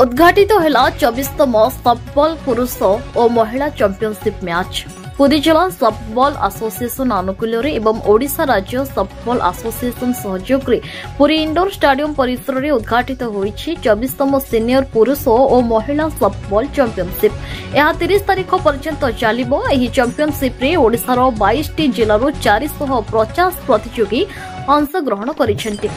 उद्घाटित है 24तम सफ्टबॉल पुरुष और महिला चैंपियनशिप मैच। पुरी जिला सफ्टबॉल एसोसिएशन आनुकूल्य एवं ओडिशा राज्य सफ्टबॉल एसोसिएशन सहयोग में पुरी इंडोर स्टेडियम परिसर में उद्घाटित होईछि 24तम सीनियर पुरुष और महिला सफ्टबॉल चैंपियनशिप। यह 30 तारीख पर्यंत चलिबो। एही चैंपियनशिप रे ओडिशार 22 जिल्लारू 450 प्रतियोगी अंशग्रहण करिसेंति।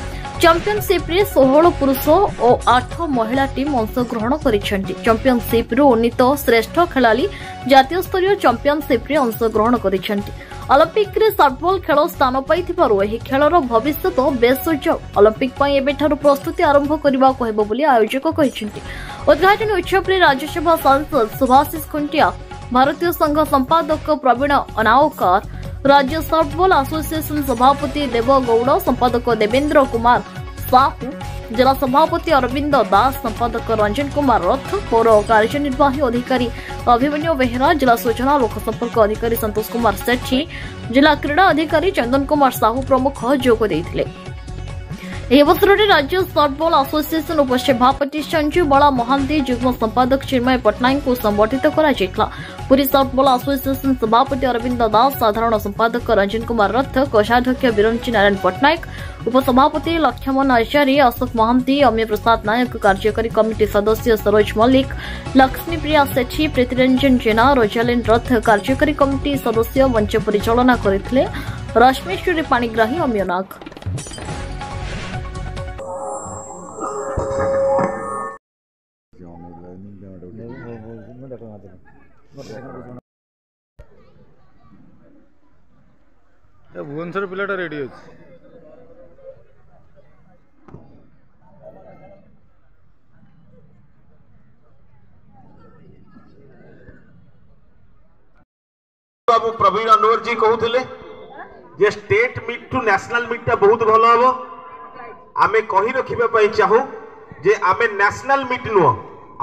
चैंपियनशिप रे 16 पुरुष और 8 महिला टीम अंशग्रहण करिसेंति। चैंपियनशिप रे उन्नीत श्रेष्ठ खेलाड़ी जातीय स्तरीय चैंपियनशिप रे अंशग्रहण करिसेंति। ओलंपिक रे सफ्टबॉल खेल स्थान पाइथिबारु एही खेलर भविष्यत बेस उज्जवल। ओलंपिक पई एबेठारु प्रस्तुति आरंभ करबाको हेबो बोली आयोजक कहिसेंति। उद्घाटन उत्सव रे राज्यसभा सांसद सुभाषिष खुंटिया, भारतीय संघ संपादक प्रवीण अनावकर, राज्य सफ्टबॉल एसोसिएशन सभापति देवगौड़, संपादक देवेंद्र कुमार साहू, जिला सभापति अरविंद दास, संपादक रंजन कुमार रथ, पौर कार्यनिर्वाही अधिकारी अभिमन्यु बेहरा, जिला सूचना लोक संपर्क अधिकारी संतोष कुमार सेठी, जिला क्रीड़ा अधिकारी चंदन कुमार साहू प्रमुख जोग देइथिले। ଏହି ଅବସରରେ ରାଜ୍ୟ ସଫ୍ଟବଲ ଆସୋସିଏସନ ଉପସଭାପତି ସଞ୍ଜୁ ବଳା ମହାନ୍ତି, ଯୁଗ୍ମ ସମ୍ପାଦକ ଚିନ୍ମୟ ପଟ୍ଟନାୟକଙ୍କୁ ସମ୍ବର୍ଦ୍ଧିତ କରାଯାଇଥିଲା। ପୁରୀ ସଫ୍ଟବଲ ଆସୋସିଏସନ ସଭାପତି ଅରବିନ୍ଦ ଦାସ, ସାଧାରଣ ସମ୍ପାଦକ ରଞ୍ଜନ କୁମାର ରଥ, କୋଷାଧ୍ୟକ୍ଷ ବିରଞ୍ଚି ନାରାୟଣ ପଟ୍ଟନାୟକ, ଉପସଭାପତି ଲକ୍ଷ୍ମଣ ଆଚାର୍ଯ୍ୟ, ଅଶୋକ ମହାନ୍ତି, ଅମୀୟ ପ୍ରସାଦ ନାୟକ, କାର୍ଯ୍ୟକାରୀ କମିଟି ସଦସ୍ୟ ସରୋଜ ମଲ୍ଲିକ, ଲକ୍ଷ୍ମୀପ୍ରିୟା ସେଠୀ, ପ୍ରୀତିରଞ୍ଜନ ଜେନା, ରୋଜାଲିନ ରଥ କାର୍ଯ୍ୟକାରୀ କମିଟି ସଦସ୍ୟ ମଞ୍ଚ ପରିଚାଳନା କରିଥିଲେ। ରଶ୍ମେଶ୍ୱରୀ ପାଣିଗ୍ରାହୀ, ଅମୀୟ ନାଗ। भुवनेश्वर पिलाटा रेडी अच्छे बाबू प्रवीण अनवर जी कहते जे state meet to national meet टा बहुत भल हम आमे कही रखा चाहू जे आमे नेशनल मीट नुह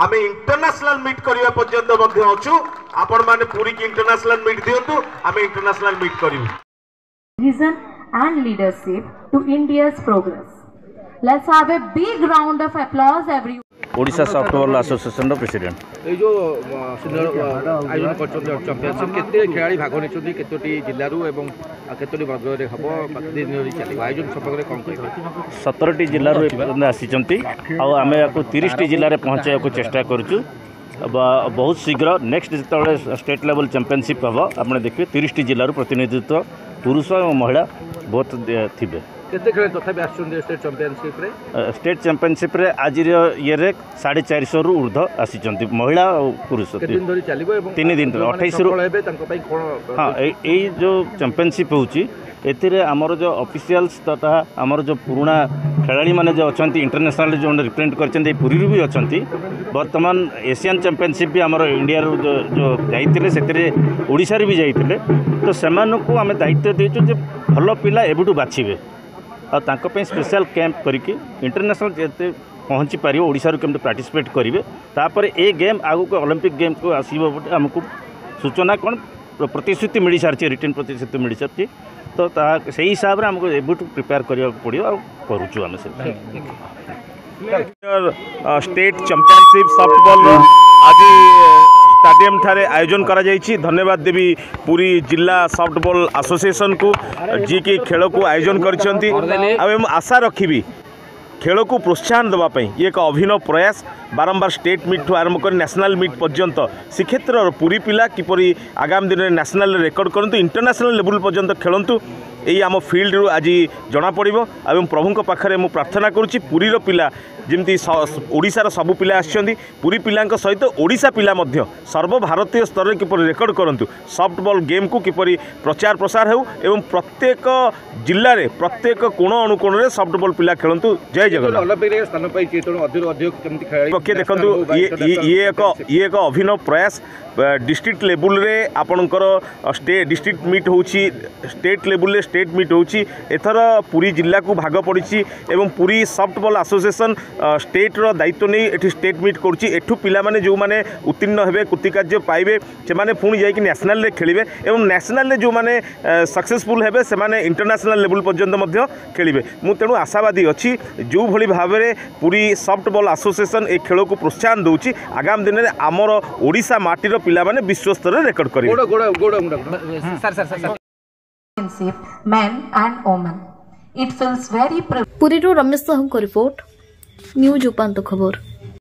आमे इंटरनेशनल मीट करने पर्यंत अच्छु। आपण माने पूरी की इंटरनेशनल मीट दिंतु, आमे इंटरनेशनल मीट करिवु। Vision and leadership to India's progress. Let's have a big round of applause everyone. Odisha softball association president ये जो आयोजन कर चैंपियनशिप केते खिलाड़ी भाग नहीं केतोटी जिल्लारू एवं केतोटी वर्ग रे हबो प्रतिदिन चलिबो आयोजन संपर्क कम कर 17टी जिल्लारू आसीचंती आ आमे याको 30टी जिल्ला रे पहुंचाया को चेष्टा करूछु। बहुत शीघ्र नेक्स्ट जो स्टेट लेवल चैंपियनशिप हम आपने देखिए 30टी जिल्लारू प्रतिनिधित्व पुरुष और महिला बहुत थे। स्टेट चैंपियनशिप रे आज ये 450 रु ऊर्ध आसी महिला और पुरुष 3 दिन 28 हाँ यही जो चैंपियनशिप होची एथिरे आमर जो ऑफिशियल्स तथा आमर जो पुराना खेलाड़ी माने जो अच्छा इंटरनेशनल जो रिप्रेजेंट कर पुरी भी अच्छा। बर्तमान एशियन चैंपियनशिप भी आमर इंडिया जो जो जाइए से ओडिशा भी जाइए तो सेमानकु आमे दायित्व देचु जे भल पिला एबुटू बाछिबे और स्पेशल कैंप करके इंटरनेशनल जेते पहुँची पार ओडिशा केमते पार्टिसिपेट करेंगे तापर ए गेम आगु को ओलंपिक गेम को आसो आमको सूचना कौन प्रतिश्रुति मिल सारी रिटर्न प्रतिश्रुति मिल सारी तो से हिसाब से आमको एबुटू प्रिपेयर करा पड़ो आ करूँ आम स्टेट चैंपियनशिप सफ्टबॉल आज स्टेडियम ठारे आयोजन करा जायछि। धन्यवाद देवी पूरी जिला सफ्टबॉल एसोसिएशन को जी की खेल को आयोजन करछंती। आशा रखी खेल को प्रोत्साहन देवाई ये एक अभिनव प्रयास बारंबार स्टेट मीट ठू आरंभ कर नेशनल मीट पर्यंत श्रीक्षेत्र पूरी पिला किपरि आगामी दिन में नेशनल रेकर्ड करूँ इंटरनेशनल लेवल पर्यंत खेलतु यही आम फील्ड रू आज जना पड़ो एवं प्रभु पाखे मु प्रार्थना करुच्ची पुरीर पिला जमी ओडिशार सबू पिला आछंती पुरी पिला सहित ओडिशा पिला सर्वभारतीय स्तर में किपरि रेकर्ड करूँ सफ्टबॉल गेम को किपरि प्रचार प्रसार हो एवं प्रत्येक जिले में प्रत्येक कोण अनुकोण में सफ्टबॉल पिला खेलतु। जय जगन्नाथ। पक्षे देखु ये एक अभिनव प्रयास डिस्ट्रिक्ट लेवल रे आपणकर डिस्ट्रिक्ट मीट होची स्टेट लेवल स्टेट मीट होची एथर पुरी जिला को भाग पड़ी एवं पुरी सॉफ्टबॉल एसोसिएशन स्टेट रो दायित्व नहीं एठी स्टेट मीट करुच्ची एठू पिला माने जो माने उत्तीर्ण हेबे कृतिकार्य पाइबे से माने पुणी जाइक नेशनल रे खेलिबे एवं नेशनल रे जो माने सक्सेसफुल हेबे से माने इंटरनेशनल लेवल पर्यंत मध्य खेलिबे मु तेणु आशावादी अच्छी जो भली भाव में पुरी सॉफ्टबॉल एसोसिएशन ए खेल को प्रोत्साहन दूची आगामी दिन में आमर ओडिशा माटीर पिला माने विश्व स्तर रे रेकर्ड करिवे men and women. It feels very Puri रो रमेश साहू को रिपोर्ट न्यूज उपांत खबर।